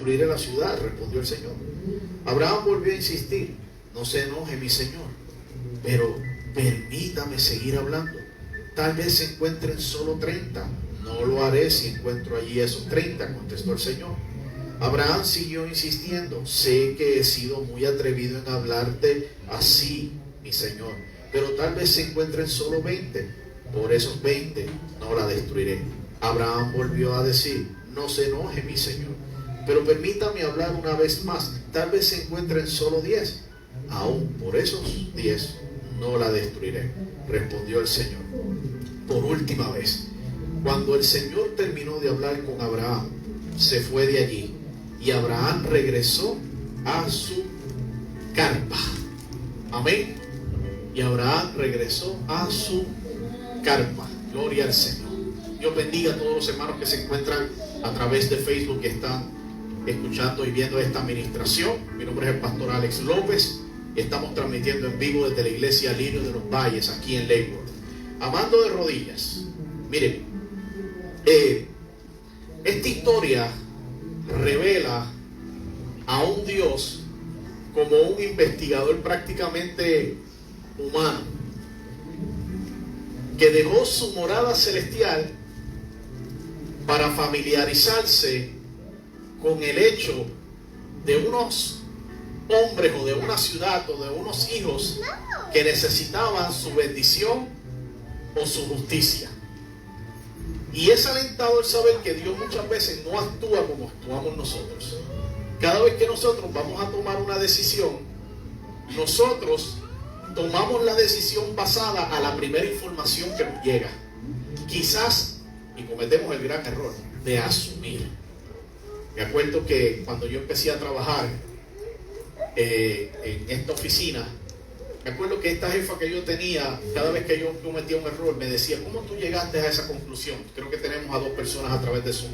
destruiré la ciudad, respondió el Señor. Abraham volvió a insistir: no se enoje, mi señor, pero permítame seguir hablando. Tal vez se encuentren solo 30. No lo haré si encuentro allí esos 30, contestó el Señor. Abraham siguió insistiendo: sé que he sido muy atrevido en hablarte así, mi señor, pero tal vez se encuentren solo 20. Por esos 20 no la destruiré. Abraham volvió a decir: no se enoje, mi señor, pero permítame hablar una vez más. Tal vez se encuentren solo 10. Aún por esos 10 no la destruiré, respondió el Señor. Por última vez, cuando el Señor terminó de hablar con Abraham, se fue de allí y Abraham regresó a su carpa. Amén. Y Abraham regresó a su carpa. Gloria al Señor. Dios bendiga a todos los hermanos que se encuentran a través de Facebook, que están escuchando y viendo esta administración. Mi nombre es el pastor Alex López. Estamos transmitiendo en vivo desde la iglesia Lirio de los Valles, aquí en Lakewood. Amando de rodillas. Miren, esta historia revela a un Dios como un investigador prácticamente humano, que dejó su morada celestial para familiarizarse con el hecho de unos hombres o de una ciudad o de unos hijos que necesitaban su bendición o su justicia. Y es alentador saber que Dios muchas veces no actúa como actuamos nosotros. Cada vez que nosotros vamos a tomar una decisión, nosotros tomamos la decisión basada a la primera información que nos llega. Quizás, y cometemos el gran error de asumir. Me acuerdo que cuando yo empecé a trabajar en esta oficina, me acuerdo que esta jefa que yo tenía, cada vez que yo cometía un error, me decía: ¿cómo tú llegaste a esa conclusión? Creo que tenemos a 2 personas a través de Zoom.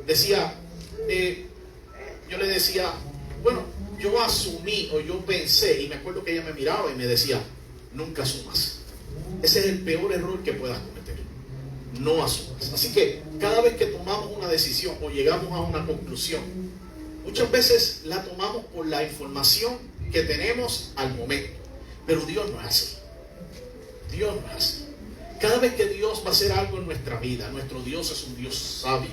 Decía, yo le decía, bueno, yo asumí o yo pensé, y me acuerdo que ella me miraba y me decía: nunca asumas. Ese es el peor error que puedas cometer. No asumas. Así que cada vez que tomamos una decisión o llegamos a una conclusión, muchas veces la tomamos por la información que tenemos al momento. Pero Dios no es así. Dios no es así. Cada vez que Dios va a hacer algo en nuestra vida, nuestro Dios es un Dios sabio.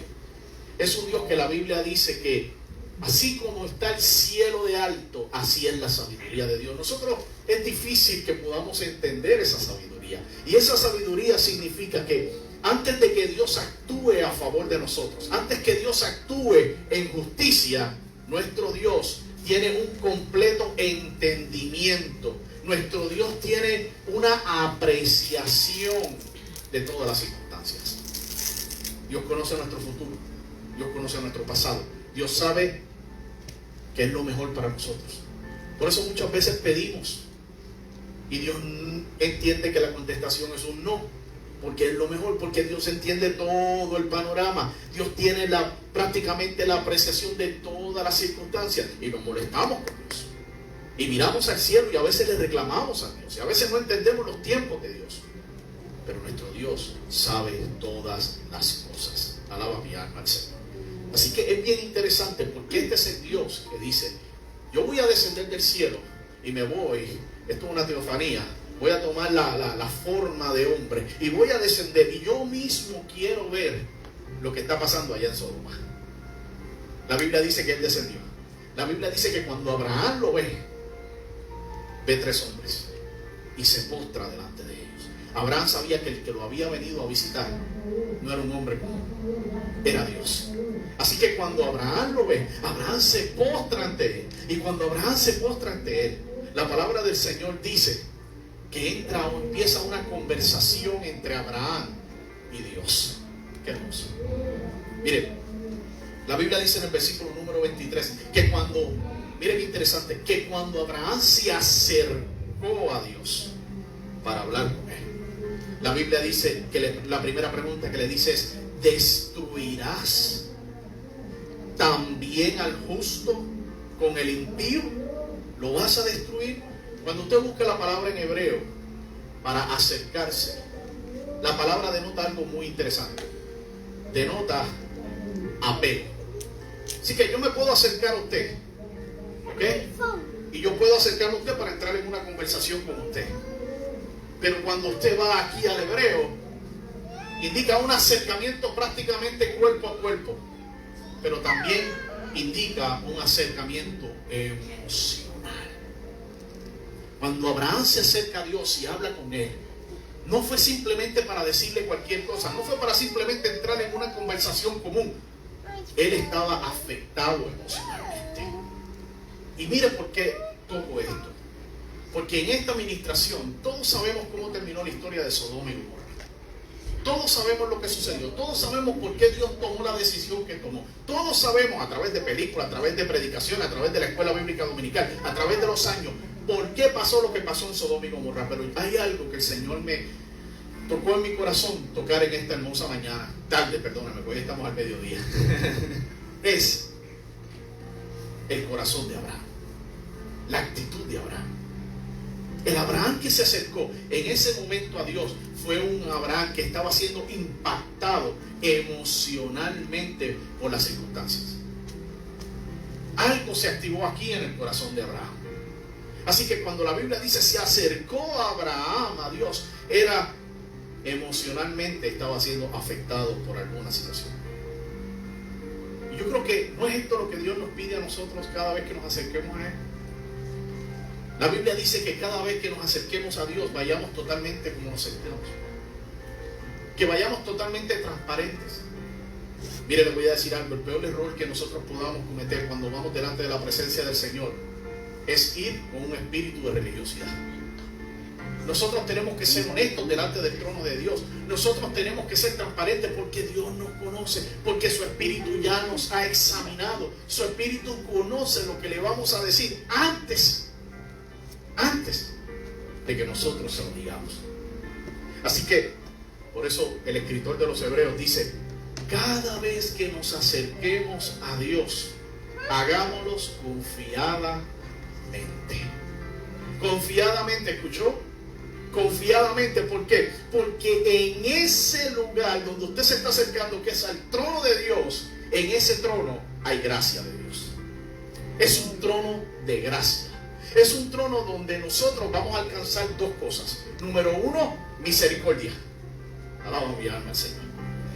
Es un Dios que la Biblia dice que así como está el cielo de alto, así es la sabiduría de Dios. Nosotros es difícil que podamos entender esa sabiduría. Y esa sabiduría significa que antes de que Dios actúe a favor de nosotros, antes que Dios actúe en justicia, nuestro Dios tiene un completo entendimiento. Nuestro Dios tiene una apreciación de todas las circunstancias. Dios conoce nuestro futuro. Dios conoce nuestro pasado. Dios sabe que es lo mejor para nosotros. Por eso muchas veces pedimos y Dios entiende que la contestación es un no, porque es lo mejor, porque Dios entiende todo el panorama. Dios tiene prácticamente la apreciación de todas las circunstancias, y nos molestamos con Dios y miramos al cielo y a veces le reclamamos a Dios y a veces no entendemos los tiempos de Dios, pero nuestro Dios sabe todas las cosas. Alaba mi alma al Señor. Así que es bien interesante, porque este es el Dios que dice: yo voy a descender del cielo y me voy, esto es una teofanía, voy a tomar la forma de hombre y voy a descender, y yo mismo quiero ver lo que está pasando allá en Sodoma. La Biblia dice que él descendió. La Biblia dice que cuando Abraham lo ve 3 hombres y se postra delante de ellos. Abraham sabía que el que lo había venido a visitar no era un hombre común, era Dios. Así que cuando Abraham lo ve, Abraham se postra ante él. Y cuando Abraham se postra ante él, la palabra del Señor dice que entra o empieza una conversación entre Abraham y Dios. Qué hermoso. Miren, la Biblia dice en el versículo número 23 que cuando, miren qué interesante, que cuando Abraham se acercó a Dios para hablar con él, la Biblia dice que la primera pregunta que le dice es: ¿destruirás también al justo con el impío? ¿Lo vas a destruir? Cuando usted busca la palabra en hebreo para acercarse, la palabra denota algo muy interesante. Denota apego. Así que yo me puedo acercar a usted, ¿ok? Y yo puedo acercarme a usted para entrar en una conversación con usted. Pero cuando usted va aquí al hebreo, indica un acercamiento prácticamente cuerpo a cuerpo, pero también indica un acercamiento emocional. Cuando Abraham se acerca a Dios y habla con él, no fue simplemente para decirle cualquier cosa, no fue para simplemente entrar en una conversación común. Él estaba afectado emocionalmente. Y mire por qué toco esto. Porque en esta administración todos sabemos cómo terminó la historia de Sodoma y Gomorra. Todos sabemos lo que sucedió. Todos sabemos por qué Dios tomó la decisión que tomó. Todos sabemos, a través de películas, a través de predicaciones, a través de la escuela bíblica dominical, a través de los años, por qué pasó lo que pasó en Sodoma y Gomorra. Pero hay algo que el Señor me tocó en mi corazón tocar en esta hermosa mañana, tarde, perdóname, porque hoy estamos al mediodía. Es el corazón de Abraham, la actitud de Abraham. El Abraham que se acercó en ese momento a Dios fue un Abraham que estaba siendo impactado emocionalmente por las circunstancias. Algo se activó aquí en el corazón de Abraham. Así que cuando la Biblia dice se acercó a Abraham a Dios, era emocionalmente, estaba siendo afectado por alguna situación. Y yo creo que no es esto lo que Dios nos pide a nosotros cada vez que nos acerquemos a Él. La Biblia dice que cada vez que nos acerquemos a Dios, vayamos totalmente como nos sentemos. Que vayamos totalmente transparentes. Mire, le voy a decir algo. El peor error que nosotros podamos cometer cuando vamos delante de la presencia del Señor es ir con un espíritu de religiosidad. Nosotros tenemos que ser honestos delante del trono de Dios. Nosotros tenemos que ser transparentes porque Dios nos conoce, porque su espíritu ya nos ha examinado. Su espíritu conoce lo que le vamos a decir antes de que nosotros se lo digamos. Así que, por eso el escritor de los Hebreos dice, cada vez que nos acerquemos a Dios, hagámoslos confiadamente. Confiadamente, ¿escuchó? Confiadamente, ¿por qué? Porque en ese lugar donde usted se está acercando, que es al trono de Dios, en ese trono hay gracia de Dios. Es un trono de gracia. Es un trono donde nosotros vamos a alcanzar dos cosas. Número uno, misericordia. Alaba mi alma al Señor.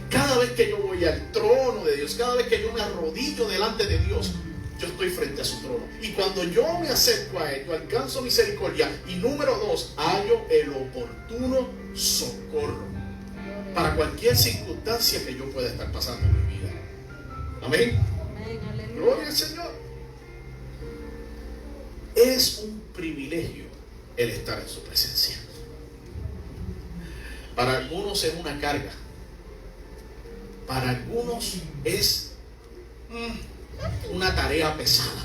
Cada vez que yo voy al trono de Dios, cada vez que yo me arrodillo delante de Dios, yo estoy frente a su trono. Y cuando yo me acerco a Él, yo alcanzo misericordia. Y número dos, hallo el oportuno socorro para cualquier circunstancia que yo pueda estar pasando en mi vida. Amén. Gloria al Señor. Es un privilegio el estar en su presencia. Para algunos es una carga. Para algunos es una tarea pesada.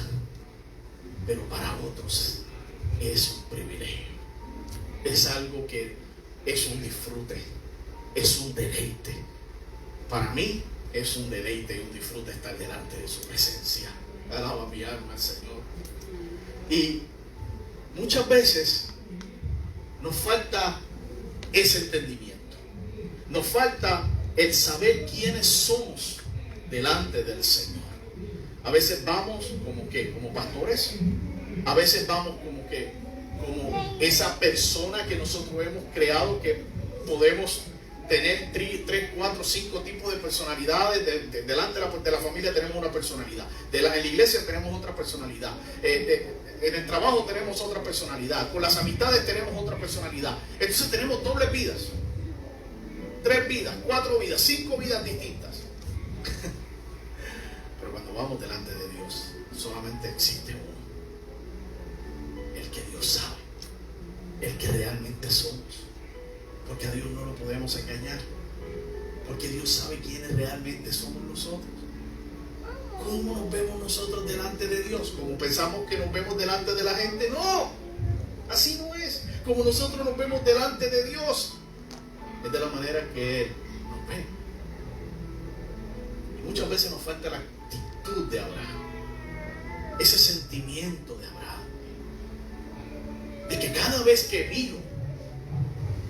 Pero para otros es un privilegio. Es algo que es un disfrute. Es un deleite. Para mí es un deleite y un disfrute estar delante de su presencia. Alaba mi alma al Señor. Y muchas veces nos falta ese entendimiento. Nos falta el saber quiénes somos delante del Señor. A veces vamos como pastores. A veces vamos como esa persona que nosotros hemos creado, que podemos tener 3, 4, 5 tipos de personalidades. Delante de la familia tenemos una personalidad. En la iglesia tenemos otra personalidad. En el trabajo tenemos otra personalidad. Con las amistades tenemos otra personalidad. Entonces tenemos dobles vidas. 3 vidas, 4 vidas, 5 vidas distintas. Pero cuando vamos delante de Dios, solamente existe uno. El que Dios sabe. El que realmente somos. Porque a Dios no lo podemos engañar. Porque Dios sabe quiénes realmente somos nosotros. ¿Cómo nos vemos nosotros delante de Dios? ¿Cómo pensamos que nos vemos delante de la gente? No, así no es. Como nosotros nos vemos delante de Dios, es de la manera que Él nos ve. Y muchas veces nos falta la actitud de Abraham, ese sentimiento de Abraham, de que cada vez que miro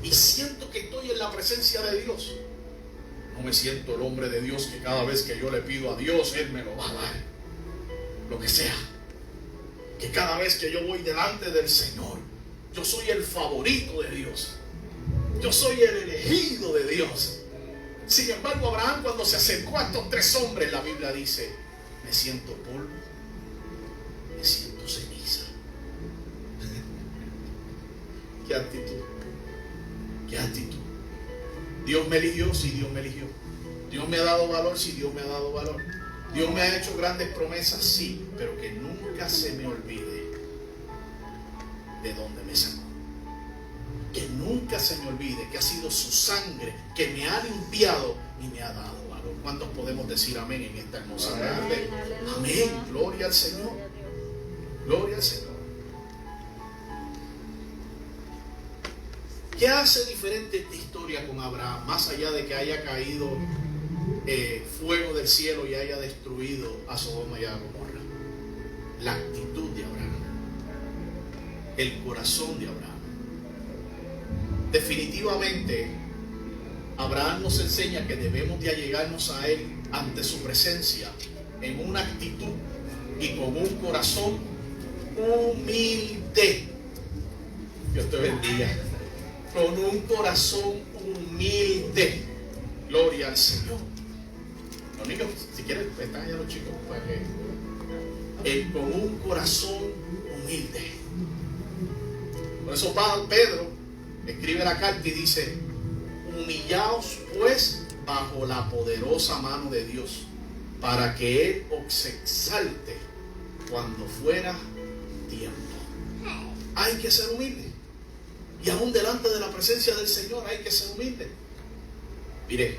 y siento que estoy en la presencia de Dios, no me siento el hombre de Dios que cada vez que yo le pido a Dios, Él me lo va a dar. lo que sea. Que cada vez que yo voy delante del Señor, yo soy el favorito de Dios. Yo soy el elegido de Dios. Sin embargo, Abraham, cuando se acercó a estos tres hombres, la Biblia dice: me siento polvo, me siento ceniza. ¿Qué actitud? ¿Qué actitud? Dios me eligió, sí, Dios me eligió. Dios me ha dado valor, sí, Dios me ha dado valor. Dios me ha hecho grandes promesas, sí, pero que nunca se me olvide de dónde me sacó. Que nunca se me olvide que ha sido su sangre que me ha limpiado y me ha dado valor. ¿Cuántos podemos decir amén en esta hermosa tarde? Amén. Gloria al Señor. Gloria al Señor. ¿Qué hace diferente esta historia con Abraham? Más allá de que haya caído fuego del cielo y haya destruido a Sodoma y a Gomorra. La actitud de Abraham. El corazón de Abraham. Definitivamente, Abraham nos enseña que debemos de allegarnos a Él ante su presencia en una actitud y con un corazón humilde. Dios te bendiga. Con un corazón humilde. Gloria al Señor. Los niños, si quieren, están allá los chicos para que con un corazón humilde. Por eso Pedro escribe la carta y dice: humillaos pues bajo la poderosa mano de Dios, para que Él os exalte cuando fuera tiempo. Hay que ser humilde. Y aún delante de la presencia del Señor hay que ser humilde. Mire,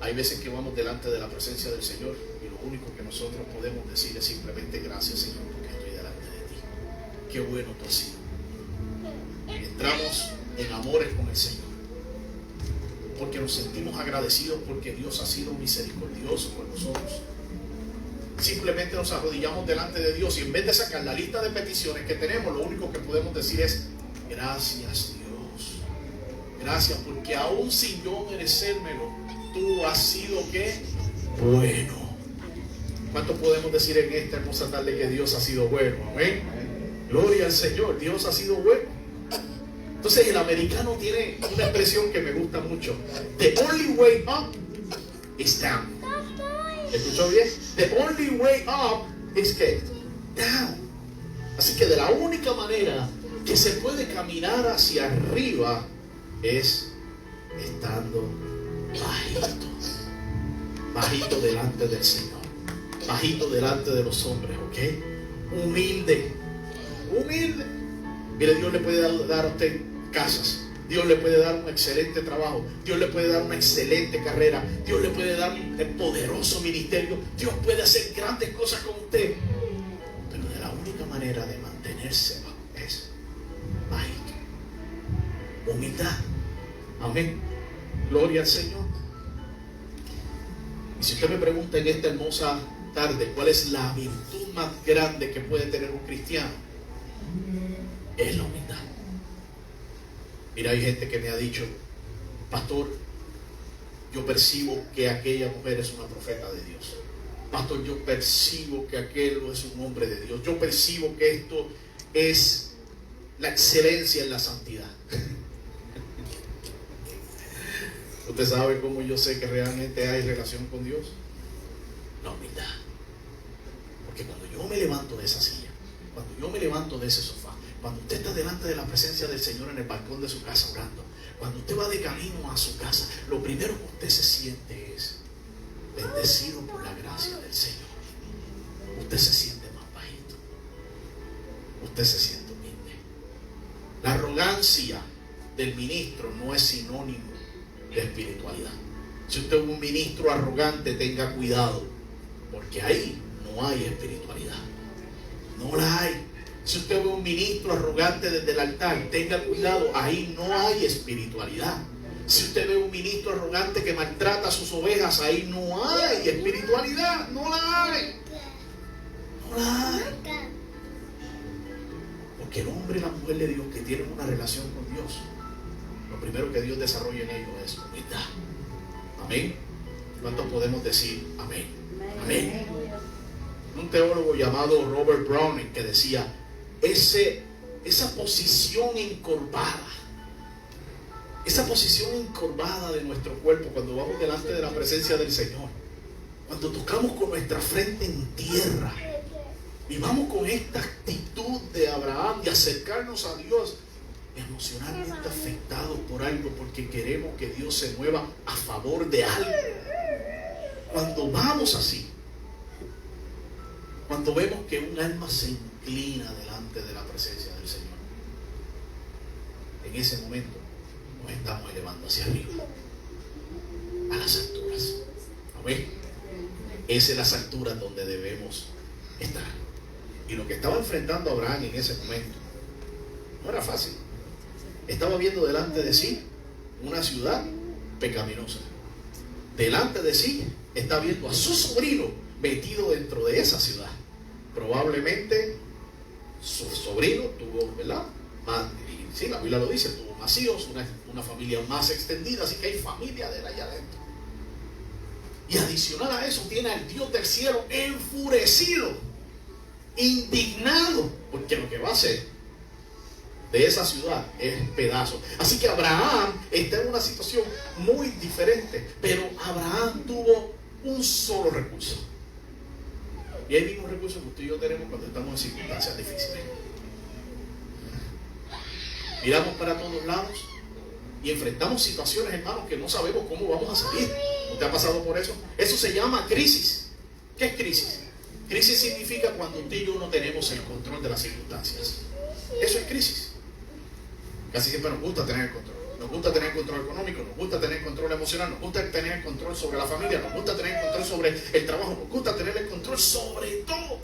hay veces que vamos delante de la presencia del Señor y lo único que nosotros podemos decir es simplemente: gracias, Señor, porque estoy delante de ti. Qué bueno tú has sido. Y entramos en amores con el Señor, porque nos sentimos agradecidos porque Dios ha sido misericordioso con nosotros. Simplemente nos arrodillamos delante de Dios y en vez de sacar la lista de peticiones que tenemos, lo único que podemos decir es: gracias, Dios. Gracias, porque aún sin yo merecérmelo, tú has sido ¿qué? Bueno. ¿Cuánto podemos decir en esta hermosa tarde que Dios ha sido bueno? Amén. Gloria al Señor. Dios ha sido bueno. Entonces el americano tiene una expresión que me gusta mucho: the only way up is down. ¿Escuchó bien? The only way up is down. Así que de la única manera que se puede caminar hacia arriba es estando bajito. Bajito delante del Señor. Bajito delante de los hombres, ¿ok? Humilde. Humilde. Mire, Dios le puede dar a usted casas. Dios le puede dar un excelente trabajo. Dios le puede dar una excelente carrera. Dios le puede dar un poderoso ministerio. Dios puede hacer grandes cosas con usted. Pero de la única manera de mantenerse es bajito. Humildad. Amén. Gloria al Señor. Y si usted me pregunta en esta hermosa tarde cuál es la virtud más grande que puede tener un cristiano, es la humildad. Mira, hay gente que me ha dicho: pastor, yo percibo que aquella mujer es una profeta de Dios. Pastor, yo percibo que aquel es un hombre de Dios. Yo percibo que esto es la excelencia en la santidad. ¿Usted sabe cómo yo sé que realmente hay relación con Dios? La humildad. Porque cuando yo me levanto de esa silla, cuando yo me levanto de ese sofá, cuando usted está delante de la presencia del Señor en el balcón de su casa orando, cuando usted va de camino a su casa, lo primero que usted se siente es bendecido por la gracia del Señor. Usted se siente más bajito. Usted se siente humilde. La arrogancia del ministro no es sinónimo de espiritualidad. Si usted es un ministro arrogante, tenga cuidado, porque ahí no hay espiritualidad. No la hay. Si usted ve un ministro arrogante desde el altar, tenga cuidado, ahí no hay espiritualidad. Si usted ve un ministro arrogante que maltrata a sus ovejas, ahí no hay espiritualidad. No la hay. No la hay. Porque el hombre y la mujer de Dios que tienen una relación con Dios, lo primero que Dios desarrolla en ellos es humildad. Amén. ¿Cuántos podemos decir amén? Amén. un teólogo llamado Robert Browning que decía, esa posición encorvada de nuestro cuerpo cuando vamos delante de la presencia del Señor, cuando tocamos con nuestra frente en tierra y vamos con esta actitud de Abraham de acercarnos a Dios, emocionalmente afectados por algo porque queremos que Dios se mueva a favor de algo. Cuando vamos así, cuando vemos que un alma se inclina delante de la presencia del Señor, en ese momento nos estamos elevando hacia arriba, a las alturas. ¿Amén? Esas son las alturas donde debemos estar. Y lo que estaba enfrentando Abraham en ese momento no era fácil. Estaba viendo delante de sí una ciudad pecaminosa. Delante de sí está viendo a su sobrino metido dentro de esa ciudad. Probablemente su sobrino tuvo, ¿verdad? Sí, la Biblia lo dice, tuvo más hijos, una familia más extendida, así que hay familia de él allá adentro. Y adicional a eso tiene al Dios del cielo enfurecido, indignado, porque lo que va a hacer de esa ciudad es pedazo. Así que Abraham está en una situación muy diferente, pero Abraham tuvo un solo recurso. Y hay mismos recursos que usted y yo tenemos cuando estamos en circunstancias difíciles. Miramos para todos lados y enfrentamos situaciones, hermanos, que no sabemos cómo vamos a salir. ¿Usted ha pasado por eso? Eso se llama crisis. ¿Qué es crisis? Crisis significa cuando usted y yo no tenemos el control de las circunstancias. Eso es crisis. Casi siempre nos gusta tener el control. Nos gusta tener el control económico, nos gusta tener el control emocional, nos gusta tener el control sobre la familia, nos gusta tener el control sobre el trabajo, nos gusta tener el control sobre todo.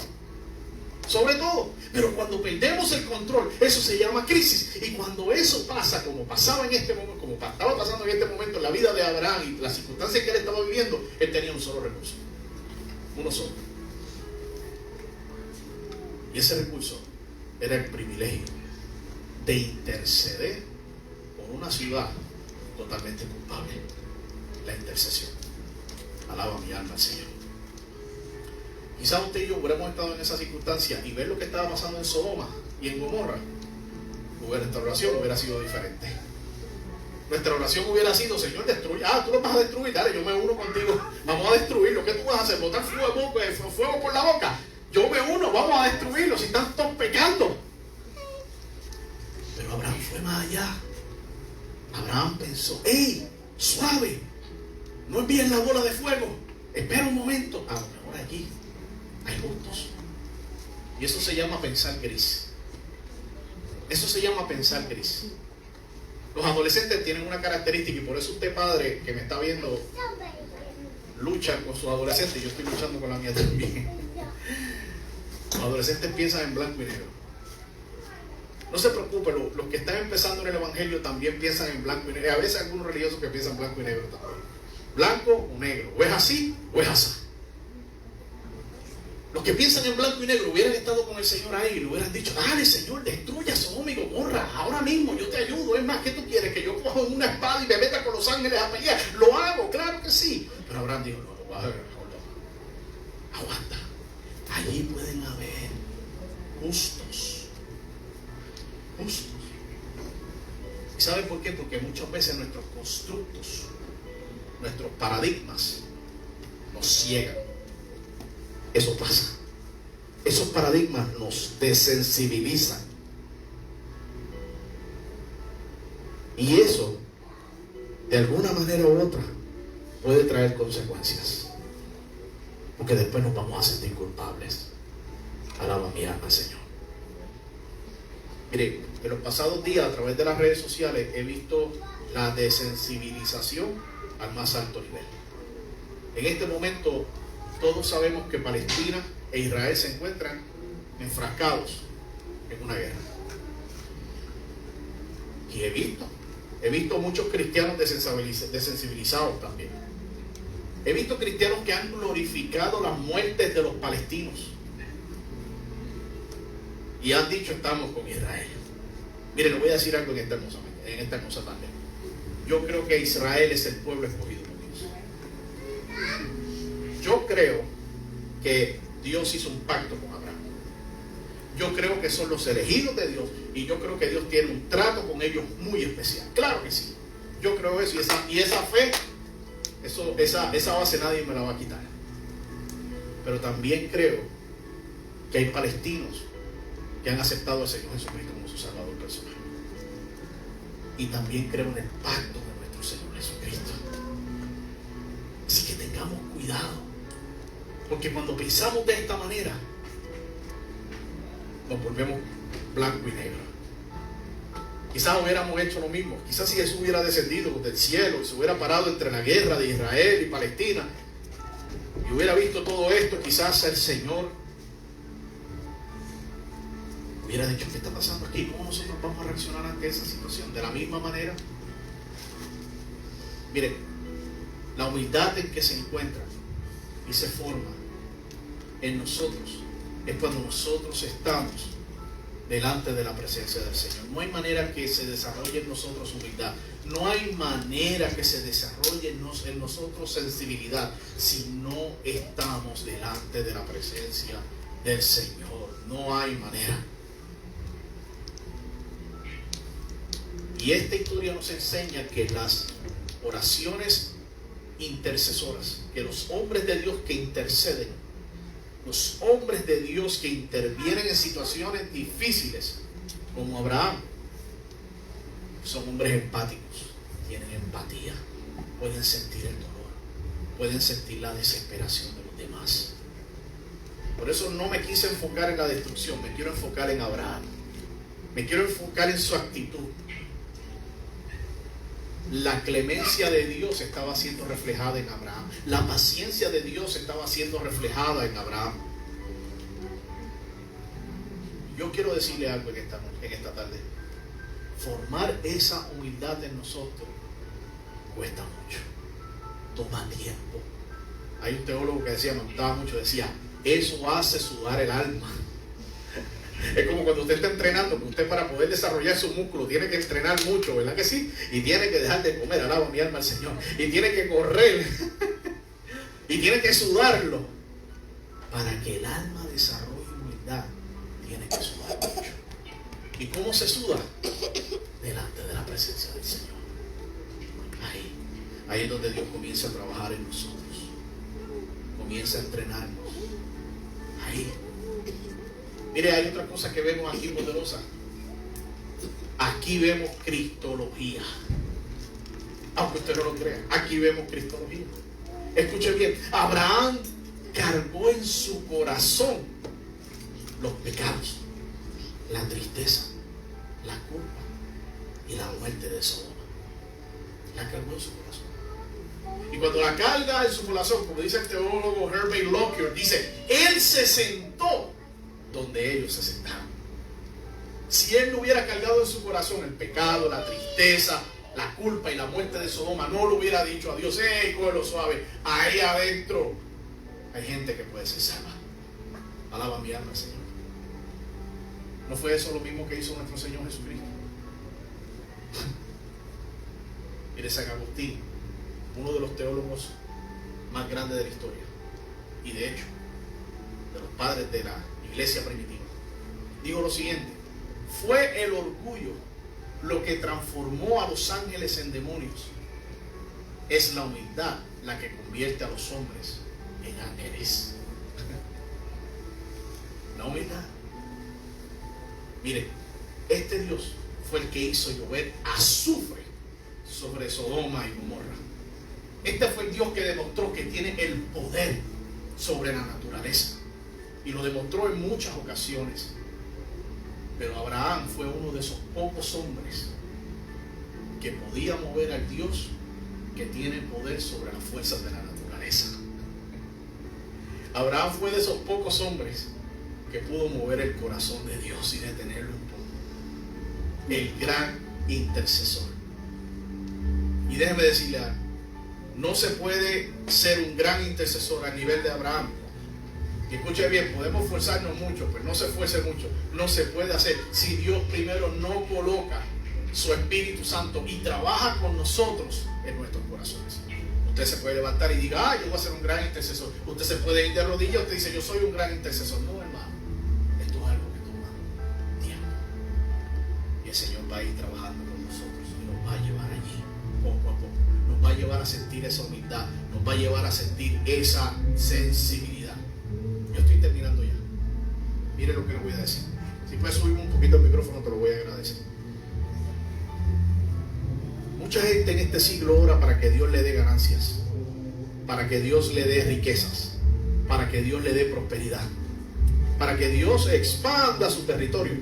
Sobre todo. Pero cuando perdemos el control, eso se llama crisis. Y cuando eso pasa, como pasaba en este momento, como estaba pasando en este momento en la vida de Abraham y las circunstancias que él estaba viviendo, él tenía un solo recurso. Uno solo. Y ese recurso era el privilegio de interceder por una ciudad totalmente culpable. La intercesión. Alaba mi alma al Señor. Quizás usted y yo hubiéramos estado en esa circunstancia y ver lo que estaba pasando en Sodoma y en Gomorra. Nuestra oración hubiera sido diferente. Nuestra oración hubiera sido: Señor, destruye. Tú lo vas a destruir, dale, yo me uno contigo. Vamos a destruir. ¿Lo que tú vas a hacer? ¿Botar fuego por la boca? Yo me uno, vamos a destruirlo si están todos pecando. Pero Abraham fue más allá. Abraham pensó: ¡Ey! Suave, no envíen la bola de fuego, espera un momento. A lo mejor aquí hay justos. Y eso se llama pensar gris. Eso se llama pensar gris. Los adolescentes tienen una característica, y por eso usted, padre, que me está viendo, lucha con sus adolescentes. Yo estoy luchando con la mía también. Los adolescentes piensan en blanco y negro. No se preocupe, los que están empezando en el evangelio también piensan en blanco y negro. A veces hay algunos religiosos que piensan blanco y negro también. Blanco o negro. O es así o es así. Los que piensan en blanco y negro hubieran estado con el Señor ahí y le hubieran dicho: dale, Señor, destruya Sodoma y Gomorra, ahora mismo yo te ayudo. Es más, ¿qué tú quieres? ¿Que yo coja una espada y me meta con los ángeles a pelear? Lo hago, claro que sí. Pero Abraham dijo: no, aguanta. Allí pueden haber justos. ¿Y sabe por qué? Porque muchas veces nuestros constructos, nuestros paradigmas nos ciegan. Eso pasa. Esos paradigmas nos desensibilizan. Y eso, de alguna manera u otra, puede traer consecuencias. Porque después nos vamos a sentir culpables. Alaba mi alma, Señor. Mire, en los pasados días, a través de las redes sociales, he visto la desensibilización al más alto nivel. En este momento, todos sabemos que Palestina e Israel se encuentran enfrascados en una guerra. Y he visto muchos cristianos desensibilizados también. He visto cristianos que han glorificado las muertes de los palestinos y han dicho: estamos con Israel. Mire, le voy a decir algo en esta hermosa tarde. Yo creo que Israel es el pueblo escogido por Dios. Yo creo que Dios hizo un pacto con Abraham. Yo creo que son los elegidos de Dios y yo creo que Dios tiene un trato con ellos muy especial. Claro que sí. Yo creo eso y esa fe, esa base nadie me la va a quitar. Pero también creo que hay palestinos que han aceptado al Señor Jesucristo como su Salvador personal. Y también creo en el pacto de nuestro Señor Jesucristo. Así que tengamos cuidado, porque cuando pensamos de esta manera nos volvemos blanco y negro. Quizás hubiéramos hecho lo mismo. Quizás si Jesús hubiera descendido del cielo, se hubiera parado entre la guerra de Israel y Palestina y hubiera visto todo esto, quizás el Señor hubiera dicho: ¿qué está pasando aquí? ¿Cómo nosotros vamos a reaccionar ante esa situación? De la misma manera, miren, la humildad en que se encuentra y se forma en nosotros es cuando nosotros estamos delante de la presencia del Señor. No hay manera que se desarrolle en nosotros humildad. No hay manera que se desarrolle en nosotros sensibilidad si no estamos delante de la presencia del Señor. No hay manera. Y esta historia nos enseña que las oraciones intercesoras, que los hombres de Dios que interceden, los hombres de Dios que intervienen en situaciones difíciles, como Abraham, son hombres empáticos, tienen empatía, pueden sentir el dolor, pueden sentir la desesperación de los demás. Por eso no me quise enfocar en la destrucción, me quiero enfocar en Abraham, me quiero enfocar en su actitud. La clemencia de Dios estaba siendo reflejada en Abraham. La paciencia de Dios estaba siendo reflejada en Abraham. Yo quiero decirle algo en esta tarde. Formar esa humildad en nosotros cuesta mucho. Toma tiempo. Hay un teólogo que decía, me gustaba mucho, decía: eso hace sudar el alma. Es como cuando usted está entrenando, que usted para poder desarrollar su músculo tiene que entrenar mucho, ¿verdad que sí? Y tiene que dejar de comer, alaba mi alma al Señor, y tiene que correr, y tiene que sudarlo. Para que el alma desarrolle humildad, tiene que sudar mucho. ¿Y cómo se suda? Delante de la presencia del Señor. Ahí es donde Dios comienza a trabajar en nosotros, comienza a entrenarnos. Ahí. Mire, hay otra cosa que vemos aquí poderosa. Aquí vemos cristología. Aunque usted no lo crea, aquí vemos cristología. Escuche bien, Abraham cargó en su corazón los pecados, la tristeza, la culpa y la muerte de Sodoma. La cargó en su corazón. Y cuando la carga en su corazón, como dice el teólogo Herbert Lockyer, dice: él se sentó donde ellos se sentaron. Si él no hubiera cargado en su corazón el pecado, la tristeza, la culpa y la muerte de Sodoma, no lo hubiera dicho a Dios: hey, cógelo suave, ahí adentro hay gente que puede ser salva. Alaba mi alma, Señor. ¿No fue eso lo mismo que hizo nuestro Señor Jesucristo? Mire, San Agustín, uno de los teólogos más grandes de la historia, y de hecho de los padres de la iglesia primitiva, dijo lo siguiente: fue el orgullo lo que transformó a los ángeles en demonios, es la humildad la que convierte a los hombres en ángeles. La humildad. Mire, este Dios fue el que hizo llover azufre sobre Sodoma y Gomorra. Este fue el Dios que demostró que tiene el poder sobre la naturaleza, y lo demostró en muchas ocasiones. Pero Abraham fue uno de esos pocos hombres que podía mover al Dios que tiene poder sobre las fuerzas de la naturaleza. Abraham fue de esos pocos hombres que pudo mover el corazón de Dios y detenerlo un poco. El gran intercesor. Y déjeme decirle algo: no se puede ser un gran intercesor a nivel de Abraham. Y escuche bien, podemos esforzarnos mucho, pero no se esfuerce mucho. No se puede hacer si Dios primero no coloca su Espíritu Santo y trabaja con nosotros en nuestros corazones. Usted se puede levantar y diga, yo voy a ser un gran intercesor. Usted se puede ir de rodillas, usted dice, yo soy un gran intercesor. No, hermano, esto es algo que toma tiempo. Y el Señor va a ir trabajando con nosotros y nos va a llevar allí, poco a poco. Nos va a llevar a sentir esa humildad, nos va a llevar a sentir esa sensibilidad. Yo estoy terminando ya. Mire lo que le voy a decir. Si puedes subirme un poquito el micrófono, te lo voy a agradecer. Mucha gente en este siglo ora para que Dios le dé ganancias, para que Dios le dé riquezas, para que Dios le dé prosperidad, para que Dios expanda su territorio,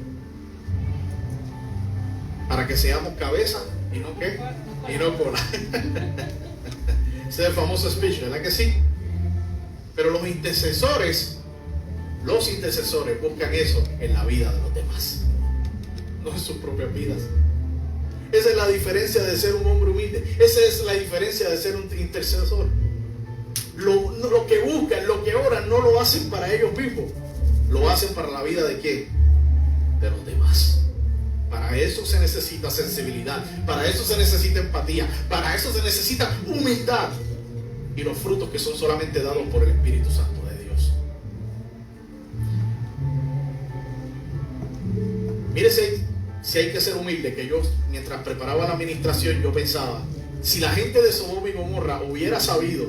para que seamos cabeza y no qué, y no cola. Ese es el famoso speech, ¿verdad que sí? Pero los intercesores buscan eso en la vida de los demás, no en sus propias vidas. Esa es la diferencia de ser un hombre humilde. Esa es la diferencia de ser un intercesor. Lo que buscan, lo que oran, no lo hacen para ellos mismos. Lo hacen para la vida de ¿quién? De los demás. Para eso se necesita sensibilidad. Para eso se necesita empatía. Para eso se necesita humildad. Y los frutos que son solamente dados por el Espíritu Santo de Dios. Mírese. Si hay que ser humilde, que yo mientras preparaba la administración yo pensaba, si la gente de Sodoma y Gomorra hubiera sabido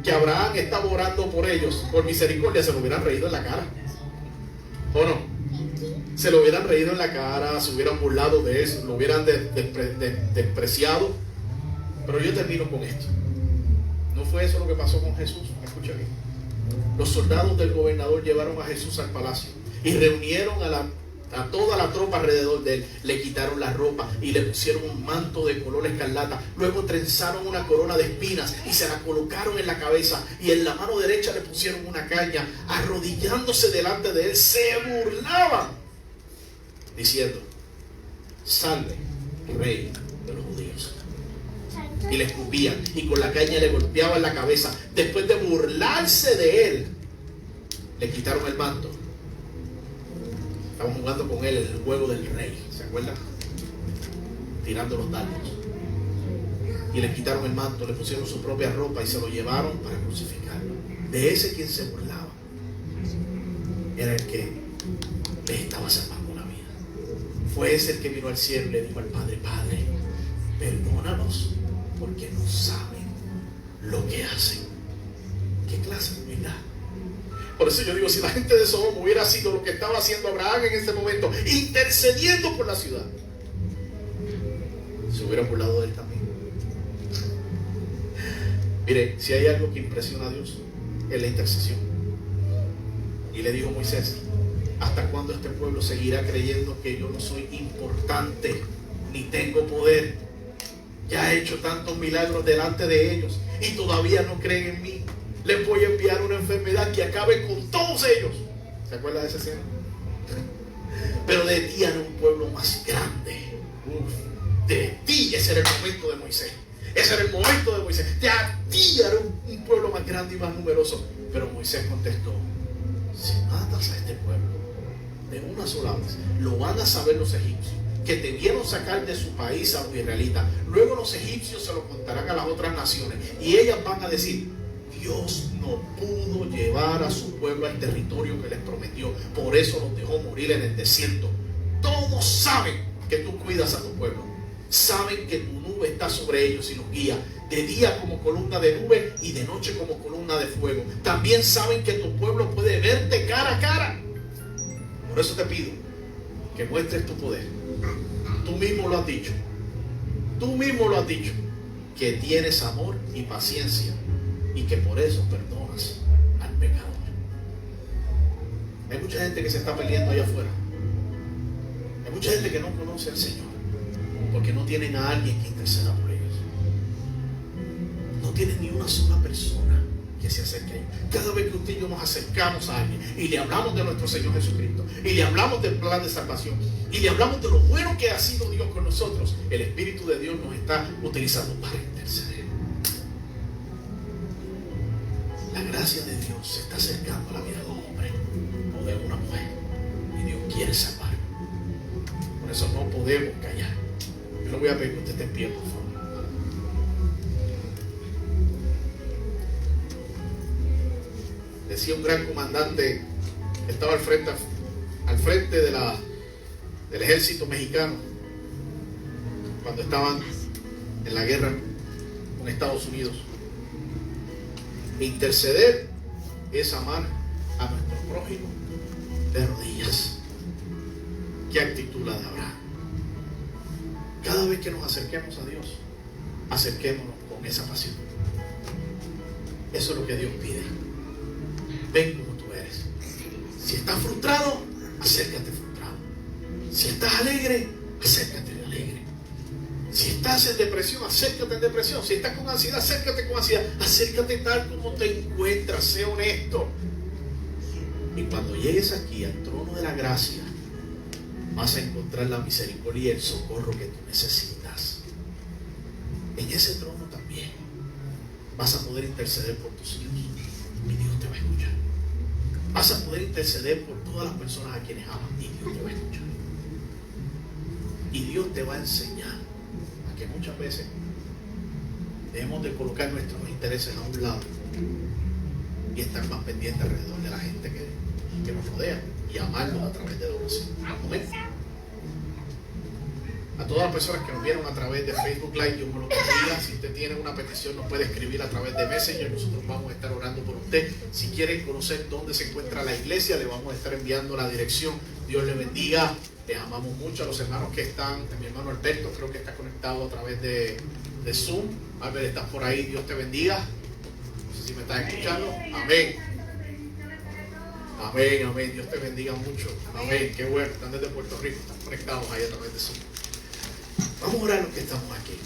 que Abraham estaba orando por ellos, por misericordia, se lo hubieran reído en la cara, ¿o no? Se lo hubieran reído en la cara, se hubieran burlado de eso, lo hubieran despreciado. Pero yo termino con esto. ¿No fue eso lo que pasó con Jesús? Escucha bien. Los soldados del gobernador llevaron a Jesús al palacio y reunieron a toda la tropa alrededor de él. Le quitaron la ropa y le pusieron un manto de color escarlata. Luego trenzaron una corona de espinas y se la colocaron en la cabeza, y en la mano derecha le pusieron una caña. Arrodillándose delante de él, se burlaban diciendo: salve, rey de los judíos. Y le escupían y con la caña le golpeaban la cabeza. Después de burlarse de él, le quitaron el manto. Estaban jugando con él en el juego del rey, ¿se acuerdan? Tirando los dardos. Y le quitaron el manto, le pusieron su propia ropa y se lo llevaron para crucificarlo. De ese quien se burlaba era el que les estaba salvando la vida. Fue ese el que vino al cielo y le dijo al Padre: Padre, perdónanos porque no saben lo que hacen. ¿Qué clase de humildad? Por eso yo digo, si la gente de Sodoma hubiera sido lo que estaba haciendo Abraham en ese momento, intercediendo por la ciudad, se hubieran burlado de él también. Mire, si hay algo que impresiona a Dios, es la intercesión. Y le dijo Moisés: ¿hasta cuándo este pueblo seguirá creyendo que yo no soy importante ni tengo poder? Ya he hecho tantos milagros delante de ellos y todavía no creen en mí. Les voy a enviar una enfermedad que acabe con todos ellos. ¿Se acuerda de esa escena? Pero de ti haré un pueblo más grande. De ti, ese era el momento de Moisés. Ese era el momento de Moisés. De a ti haré un pueblo más grande y más numeroso. Pero Moisés contestó: si matas a este pueblo de una sola vez, lo van a saber los egipcios, que te vieron sacar de su país a los israelitas. Luego los egipcios se lo contarán a las otras naciones y ellas van a decir: Dios no pudo llevar a su pueblo al territorio que les prometió, por eso los dejó morir en el desierto. Todos saben que tú cuidas a tu pueblo, saben que tu nube está sobre ellos y los guía, de día como columna de nube y de noche como columna de fuego. También saben que tu pueblo puede verte cara a cara. Por eso te pido que muestres tu poder. Tú mismo lo has dicho, que tienes amor y paciencia, y que por eso perdonas al pecador. Hay mucha gente que se está peleando allá afuera. Hay mucha gente que no conoce al Señor porque no tienen a alguien que interceda por ellos. No tienen ni una sola persona que se acerque a ellos. Cada vez que usted y yo nos acercamos a alguien y le hablamos de nuestro Señor Jesucristo, y le hablamos del plan de salvación, y le hablamos de lo bueno que ha sido Dios con nosotros, el Espíritu de Dios nos está utilizando para interceder. La gracia de Dios se está acercando a la vida de un hombre o de una mujer, y Dios quiere salvar. Por eso no podemos callar. Yo le voy a pedir que usted esté en pie, por favor. decía un gran comandante que estaba al frente del ejército mexicano cuando estaban en la guerra con Estados Unidos. Interceder es amar a nuestro prójimo de rodillas. ¿Qué actitud la de Abraham? Cada vez que nos acerquemos a Dios, acerquémonos con esa pasión. Eso es lo que Dios pide. Ven como tú eres. Si estás frustrado, acércate frustrado. Si estás alegre, acércate alegre. Si estás en depresión, acércate en depresión. Si estás con ansiedad, acércate con ansiedad. Acércate tal como te encuentras. Sé honesto. Y cuando llegues aquí al trono de la gracia, vas a encontrar la misericordia y el socorro que tú necesitas. En ese trono también vas a poder interceder por tus hijos y Dios te va a escuchar. Vas a poder interceder por todas las personas a quienes amas y Dios te va a escuchar. Y Dios te va a enseñar a que muchas veces debemos de colocar nuestros intereses a un lado y estar más pendientes alrededor de la gente que nos rodea y amarlos a través de la oración. Amén. A todas las personas que nos vieron a través de Facebook Live, Dios me lo bendiga. Si usted tiene una petición, nos puede escribir a través de Messenger. Nosotros vamos a estar orando por usted. Si quiere conocer dónde se encuentra la iglesia, le vamos a estar enviando la dirección. Dios le bendiga. Les amamos mucho a los hermanos que están. Mi hermano Alberto creo que está conectado a través de Zoom. Albert, estás por ahí. Dios te bendiga. No sé si me estás escuchando. Amén. Amén, amén. Dios te bendiga mucho. Amén. Qué bueno. Están desde Puerto Rico. Están conectados ahí a través de Zoom. Vamos a orar los que estamos aquí.